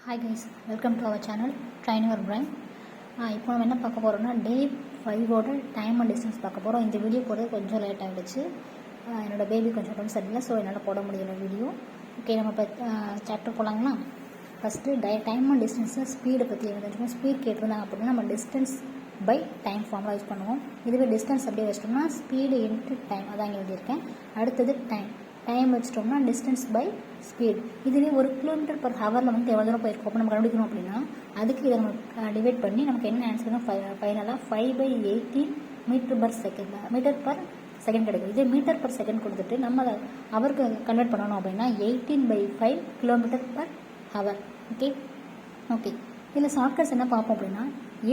Hi guys, welcome to our channel train your brain. இப்போ நம்ம என்ன பார்க்க போகிறோம்னா டே 5ஓட டைம் அண்ட் டிஸ்டன்ஸ் பார்க்க போகிறோம். இந்த வீடியோ போடுறது கொஞ்சம் லேட் ஆகிடுச்சு. என்னோடய பேபி கொஞ்சம் உடம்பு சரியில்லை, ஸோ என்னால் போட முடியல வீடியோ. ஓகே, நம்ம இப்போ சாப்டர் போகலாங்களா? ஃபஸ்ட்டு டைம் அண்ட் டிஸ்டன்ஸு ஸ்பீடை பற்றி எழுதிருக்கோம். ஸ்பீட் கேட்டிருந்தாங்க அப்படின்னா நம்ம distance by time formula use பண்ணுவோம். இதுவே டிஸ்டன்ஸ் அப்படியே வச்சிட்டோம்னா ஸ்பீடு இன்ட்டு டைம், அதான் இங்கே எழுதியிருக்கேன். அடுத்தது டைம் வச்சிட்டோம்னா டிஸ்டன்ஸ் பை ஸ்பீட். இதுவே 1 கிலோமீட்டர் பர் ஹவரில் வந்து எவ்வளோ தூரம் போயிருக்கோம் அப்போ நம்ம கண்டுபிடிக்கணும் அப்படின்னா அதுக்கு இதை நம்ம டிவைட் பண்ணி நமக்கு என்ன ஆன்சர்னா ஃபைனலாக 5/18 மீட்டர் பர் செகண்ட் கிடைக்கும். இதே மீட்டர் பர் செகண்ட் கொடுத்துட்டு நம்ம அவருக்கு கன்வெர்ட் பண்ணணும் அப்படின்னா 18/5 கிலோமீட்டர் பர் ஹவர். ஓகே இதில் ஷார்ட்கட்ஸ் என்ன பார்ப்போம் அப்படின்னா,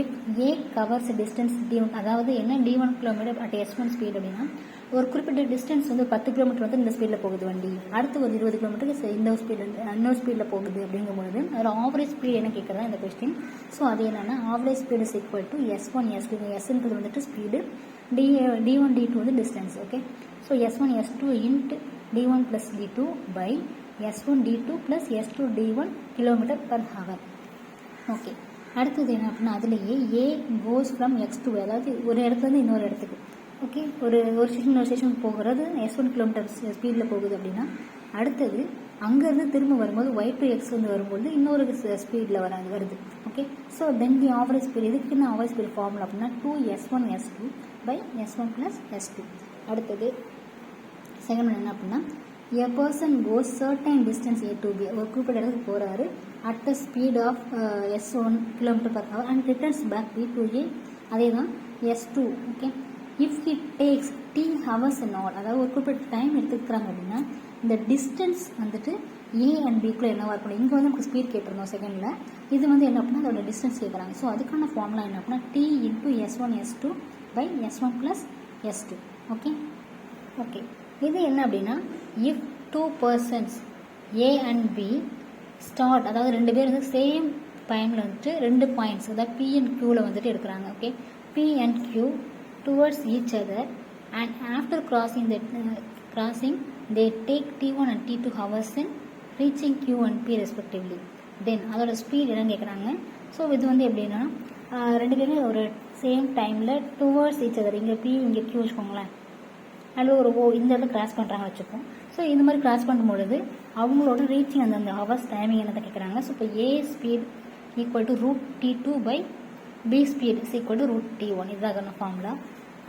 if A covers distance D1, அதாவது என்ன D1 kilometer at S1 speed அப்படின்னா ஒரு குறிப்பிட்ட டிஸ்டன்ஸ் வந்து 10 கிலோமீட்டர் வந்து இந்த ஸ்பீடில் போகுது வண்டி, அடுத்து ஒரு 20 கிலோமீட்டருக்கு இந்த ஸ்பீடில் இன்னொரு ஸ்பீடில் போகுது அப்படிங்கும்போது அதில் ஆவரேஜ் ஸ்பீட் என்ன கேட்குறதா இந்த கொஸ்டின். ஸோ அது என்னென்னா average speed is equal to S1 S2. எஸ்ன்றது வந்துட்டு ஸ்பீடு, D1 D2 வந்து distance. Okay, so S1 S2 into D1 + D2 by S1 D2 + S2 D1 kilometre per hour. Okay, அடுத்தது என்ன அப்படின்னா அதுலேயே A goes from X to Y, அதாவது ஒரு இடத்துலேருந்து இன்னொரு இடத்துக்கு. ஓகே, ஒரு ஸ்டேஷன் இன்னொரு ஸ்டேஷனுக்கு போகிறது S1 கிலோமீட்டர் ஸ்பீடில் போகுது அப்படின்னா அடுத்தது அங்கேருந்து திரும்ப வரும்போது Y to X வந்து வரும்போது இன்னொரு ஸ்பீடில் வருது. Okay, so then the average speed, இதுக்குன்னு ஆவரேஜ் ஸ்பீட் ஃபார்முலா அப்படின்னா 2S1 S2 by S1 + S2. அடுத்தது செகண்ட் ஒன் என்ன அப்படின்னா a person goes certain distance A to B, ஒரு குறிப்பிட்ட இடத்துக்கு போகிறாரு at the speed of S1 km/h and returns back B to A, அதே தான் S2. Okay, if he takes T hours and all, அதாவது ஒரு குறிப்பிட்ட டைம் எடுத்துக்கிறாங்க அப்படின்னா இந்த டிஸ்டன்ஸ் வந்துட்டு A and Bக்குள்ளே என்னவா இருக்கணும். இங்கே வந்து நமக்கு ஸ்பீட் கேட்டிருந்தோம் செகண்டில், இது வந்து என்ன அப்படின்னா அதோட டிஸ்டன்ஸ் கேட்குறாங்க. ஸோ அதுக்கான ஃபார்முலா என்ன அப்படின்னா T into S1 S2 by S1 + S2. Okay, இது என்ன அப்படின்னா if 2 persons A and B start, அதாவது 2 பேர் வந்து சேம் டைமில் வந்துட்டு 2 பாயிண்ட்ஸ் அதாவது P and Qவில் வந்துட்டு எடுக்கிறாங்க. Okay, P and Q towards each other and after crossing they take T1 and T2 hours in reaching Q and P respectively. தென் அதோட speed என்னன்னு கேட்குறாங்க. ஸோ இது வந்து எப்படின்னா 2 பேரும் ஒரு சேம் டைமில் டுவர்ட்ஸ் ஈச் அதர், இங்கே P இங்கே Q வச்சுக்கோங்களேன், அதில் ஒரு இந்த இடத்துல கிராஸ் பண்ணுறாங்க வச்சுப்போம். ஸோ இந்த மாதிரி கிராஸ் பண்ணும்பொழுது அவங்களோட ரீச்சிங் அந்த ஹவர்ஸ் டைமிங் என்னத்தை கேட்குறாங்க. ஸோ இப்போ A speed equal to √T2 by B speed is equal to √T1, இதுதான் ஃபார்முலா.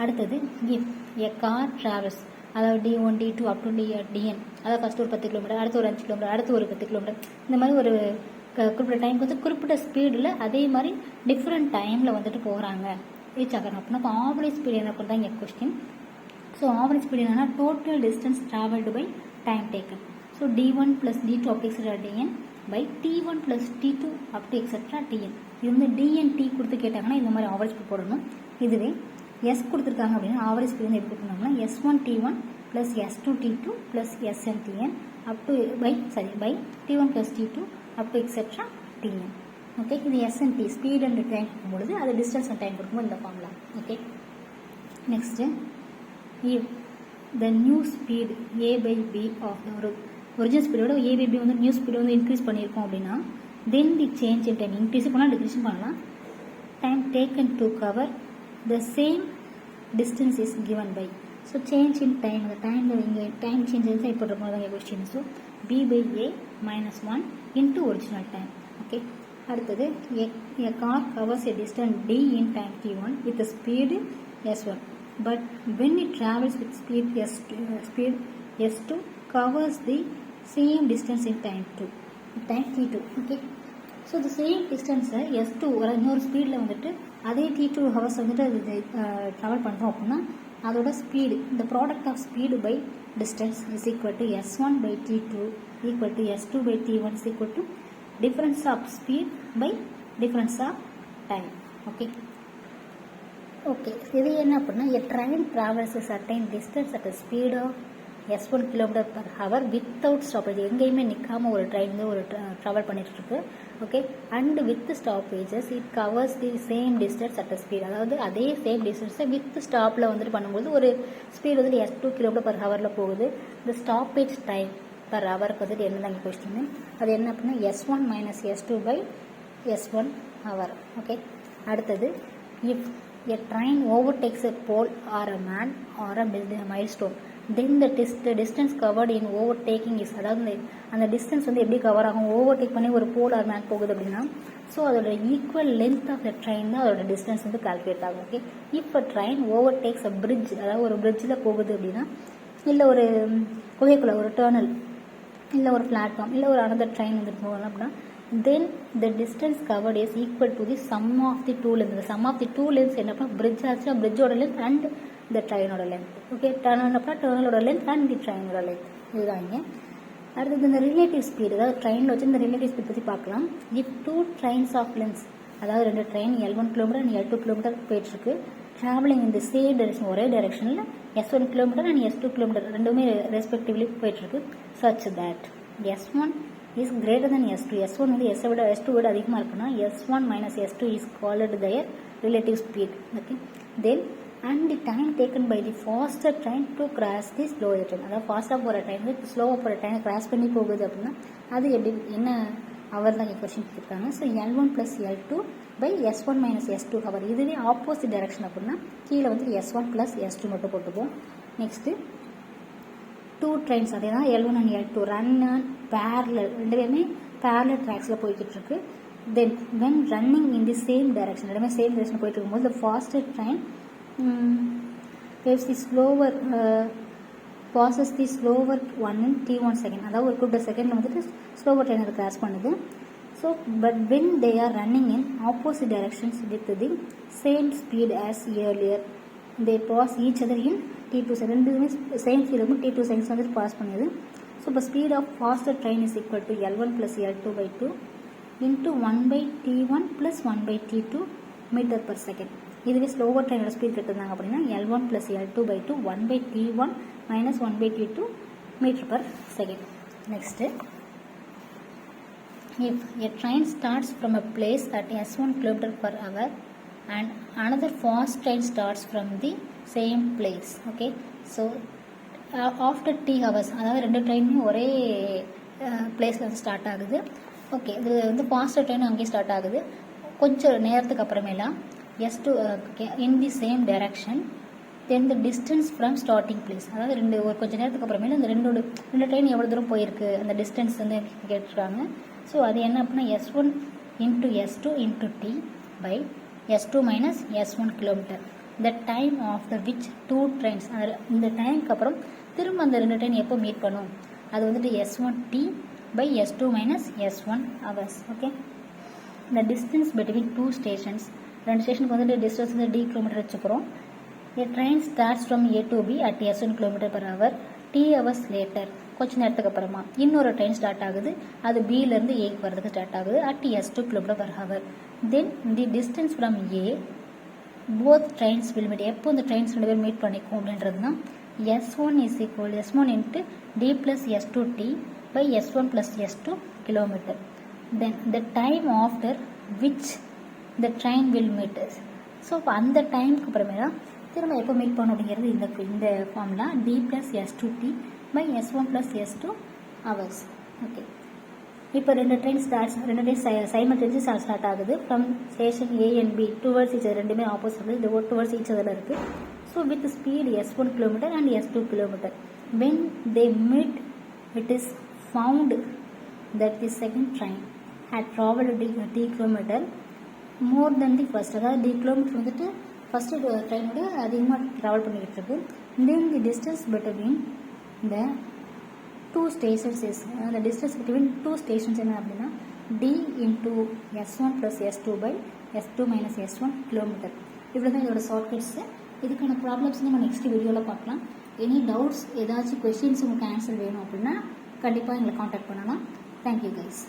அடுத்தது இஃப் எ கார் ட்ராவல்ஸ், அதாவது D1 D2 up to DN, அதாவது ஃபஸ்ட்டு ஒரு 10 கிலோமீட்டர், அடுத்து ஒரு 5 கிலோமீட்டர், அடுத்து ஒரு 10 கிலோமீட்டர், இந்த மாதிரி ஒரு குறிப்பிட்ட டைமுக்கு வந்து குறிப்பிட்ட ஸ்பீடில் அதே மாதிரி டிஃப்ரெண்ட் டைமில் வந்துட்டு போகிறாங்க ரீச் ஆகணும் அப்படின்னா இப்போ ஆவரேஜ் ஸ்பீட் என்ன தான் இங்கே கொஸ்டின். ஸோ ஆவரேஜ் ஸ்பீட் என்னன்னா total distance travelled by time taken. So D1 + D2 up to etcetera DN by T1 + T2 up to etcetera TN. இது வந்து DNT கொடுத்து கேட்டாங்கன்னா இந்த மாதிரி ஆவரேஜ் ஸ்பீட் போடணும். இதுவே S கொடுத்துருக்காங்க அப்படின்னா ஆவரேஜ் ஸ்பீட் வந்து எப்படி பண்ணாங்கன்னா S1 T1 + S2 T2 + SN TN up to by T1 + T2 up to etcetera TN. Okay, இது SNT ஸ்பீட் அண்ட் டைம் கொடுக்கும்பொழுது அது டிஸ்டன்ஸ் அண்ட் டைம் கொடுக்கும்போது இந்த ஃபார்முலா. Okay, next if the new speed A/B of the original ஸ்பீடோட A/B வந்து new speed வந்து increase பண்ணியிருக்கோம் அப்படின்னா then the change in time increase பண்ணலாம் டிக்ரீஸ் பண்ணலாம். time taken to cover the same distance is given by, so change in time, அந்த டைமில் இங்கே டைம் சேஞ்ச் தான் இப்போ இருக்கும் அதான் question. So B/A - 1 into original time. Okay, அடுத்தது a car covers a distance D in time T1 with the speed S1, but when it travels with speed S2 covers the same distance in time T2. Okay, so the same distance S2 இன்னொரு ஸ்பீடில் வந்துட்டு அதே T2 hours வந்துட்டு அது travel பண்ணுறோம் அப்படின்னா அதோட speed, இந்த product of speed by distance is equal to S1 by T2 equal to S2 by T1 is equal to difference of speed by difference of time. Okay, இது என்ன அப்படின்னா a train travels a certain distance at a speed of S1 km/h without stoppage, எங்கேயுமே நிற்காமல் ஒரு train வந்து ஒரு travel பண்ணிட்டுருக்கு. Okay, and with stoppages it covers the same distance at a speed, அதாவது அதே சேம் டிஸ்டன்ஸை வித் ஸ்டாப்பில் வந்துட்டு பண்ணும்போது ஒரு ஸ்பீட் வந்துட்டு S2 km/h போகுது. இந்த ஸ்டாப்பேஜ் டைம் per ஹவருக்கு வந்துட்டு என்ன இங்கே கொஸ்டின், அது என்ன அப்படின்னா S1 minus S2 by S1 hour. Okay, அடுத்தது if a train overtakes a pole or a man or a milestone, then the distance covered in overtaking is, அதாவது அந்த டிஸ்டன்ஸ் வந்து எப்படி கவர் ஆகும், ஓவர்டேக் பண்ணி ஒரு போல் ஆர் மேன் போகுது அப்படின்னா ஸோ அதோட equal length of the train தான் அதோட டிஸ்டன்ஸ் வந்து கால்குலேட் ஆகும். ஓகே, இப்போ ட்ரெயின் ஓவர்டேக்ஸ் அ பிரிட்ஜ், அதாவது ஒரு பிரிட்ஜில் போகுது அப்படின்னா, இல்லை ஒரு குகைக்குள்ள ஒரு டர்னல், இல்லை ஒரு பிளாட்ஃபார்ம், இல்லை ஒரு அனதர் ட்ரெயின் வந்துட்டு போகலாம் அப்படின்னா then the distance covered is equal to the sum of the two lengths. The sum of the two lengths என்ன அப்படின்னா பிரிட்ஜ் ஆச்சுன்னா பிரிட்ஜோட லென்த் அண்ட் இந்த ட்ரெயினோட லென்த். ஓகே, டர்னல் அப்படின்னா டர்னலோட லென்த் அண்ட் தி ட்ரெயினோட லென்த். இதுதான் இங்கே. அடுத்தது இந்த ரிலேட்டிவ் ஸ்பீடு, அதாவது ட்ரெயினில் வச்சு இந்த ரிலேட்டிவ் ஸ்பீட் பற்றி பார்க்கலாம். If two trains of lengths, அதாவது ரெண்டு train L1 kilometre and L2 kilometre போயிட்டுருக்கு, ட்ராவலிங் இந்த சேம் டைரக்ஷன், ஒரே டைரக்ஷனில் S1 kilometre and S2 kilometre ரெண்டுமே ரெஸ்பெக்டிவ்லி போயிட்டுருக்கு. Such that S1 is greater than S2. S1 வந்து S2 விட அதிகமாக இருக்குன்னா S1 minus S2 is called their relative speed. Okay, then and the time taken by the faster train to cross the slower train, அதாவது ஃபாஸ்ட்டாக போகிற train வந்து ஸ்லோவாக போகிற ட்ரெயினை கிராஸ் பண்ணி போகுது அப்படின்னா அது எப்படி என்ன அவர் தான் கொஸ்டின் கேட்குறாங்க. So L1 plus L2 by S1 minus S2 hour. இதுவே ஆப்போசிட் டைரக்ஷன் அப்படின்னா கீழே வந்து S1 plus S2 மட்டும் போட்டுப்போம். நெக்ஸ்ட்டு டூ ட்ரெயின்ஸ், அதே தான் L1 and L2 run and parallel, ரெண்டு பேருமே பேரலல் ட்ராக்ஸில் போய்கிட்டு இருக்கு. Then when running in the same direction, ரெண்டுமே சேம் டைரக்ஷன் போயிட்டு இருக்கும்போது the faster train the slower passes the slower one in T1 second, அதாவது ஒரு குறிப்பிட்ட செகண்டில் வந்துட்டு ஸ்லோவர் ட்ரெயின் அதை கிராஸ் பண்ணுது. So but when they are running in opposite directions with the same speed as earlier they pass each other in T2 second, ரெண்டுமே same speed இருக்கும், T2 seconds வந்துட்டு பாஸ் பண்ணுது. ஸோ இப்போ speed of faster train is equal to L1 plus L2 by 2 into 1 by T1 plus 1 by T2 metre per second. இதுவே slower ட்ரெயினோட speed கேட்டிருந்தாங்க அப்படின்னா L1 plus L2 by 2 1 by T1 minus 1 by T2 metre per second. Next, if a train starts from a place at S1 km per hour and another fast train starts from the same place, okay, so after T hours, அதாவது ரெண்டு ட்ரெயினுமே ஒரே பிளேஸில் வந்து start ஆகுது. Okay, இது வந்து pastor train அங்கேயே start ஆகுது. கொஞ்சம் நேரத்துக்கு அப்புறமேலாம் S2 in the same direction, then the distance from starting place, அதாவது ஒரு கொஞ்சம் நேரத்துக்கு அப்புறமேல அந்த ரெண்டு ட்ரெயின் எவ்வளோ தூரம் போயிருக்கு அந்த டிஸ்டன்ஸ் வந்து கேட்டிருக்காங்க. ஸோ அது என்ன அப்படின்னா S1 into S2 into T by S2 minus S1 kilometre. the time after which two trains, இந்த டைமுக்கு அப்புறம் திரும்ப அந்த ரெண்டு ட்ரெயின் எப்போ மீட் பண்ணும், அது வந்துட்டு S1T by S2 minus S1 hours. Okay, the distance between two stations, ரெண்டு ஸ்டேஷனுக்கு வந்துட்டு டிஸ்டன்ஸ் வந்து D கிலோமீட்டர் வச்சுக்கிறோம். a train starts from A to B at S1 km per hour, T hours later, கொஞ்சம் நேரத்துக்கு அப்புறமா இன்னொரு ட்ரெயின் ஸ்டார்ட் ஆகுது, அது பியிலேருந்து ஏக்கு வர்றதுக்கு ஸ்டார்ட் ஆகுது at S2 km per hour. then the distance from A both trains will meet, எப்போ இந்த ட்ரெயின்ஸ் ரெண்டு பேர் மீட் பண்ணிக்கும் அப்படின்றது தான் S1 is equal to S1 into D plus S2T by S1 plus S2 kilometer. then the time after which the train will meet. So இப்போ அந்த டைமுக்கு அப்புறமே தான் திரும்ப எப்போ மீட் பண்ணணும் அப்படிங்கிறது இந்த formula D plus S2T by S1 plus S2 hours. Okay, இப்போ ரெண்டு ட்ரெயின் சைமல்டேனியஸ்லி ஸ்டார்ட் ஆகுது from station A and B towards each other, ரெண்டுமே ஆப்போசிட் டுவர்ட்ஸ் ஈச் அதர் இருக்குது. So with speed S1 kilometre and S2 kilometre. When they meet it is found that the second train had traveled D kilometer more than the first, அதாவது D kilometre வந்துட்டு first ட்ரெயினோட அதிகமாக travel பண்ணிக்கிட்டு இருக்கு. then the distance between the two stations is, the distance between two stations என்ன அப்படின்னா D into S1 plus S2 by S2 minus S1 kilometre. இவ்வளோ தான் இதோட ஷார்ட்கட்ஸு. இதுக்கான ப்ராப்ளம்ஸ் நம்ம நெக்ஸ்ட் வீடியோவில் பார்க்கலாம். எனி டவுட்ஸ், ஏதாச்சும் கொஸ்டின்ஸ் உங்களுக்கு ஆன்சர் வேணும் அப்படின்னா கண்டிப்பாக எங்களை காண்டாக்ட் பண்ணலாம். Thank you guys.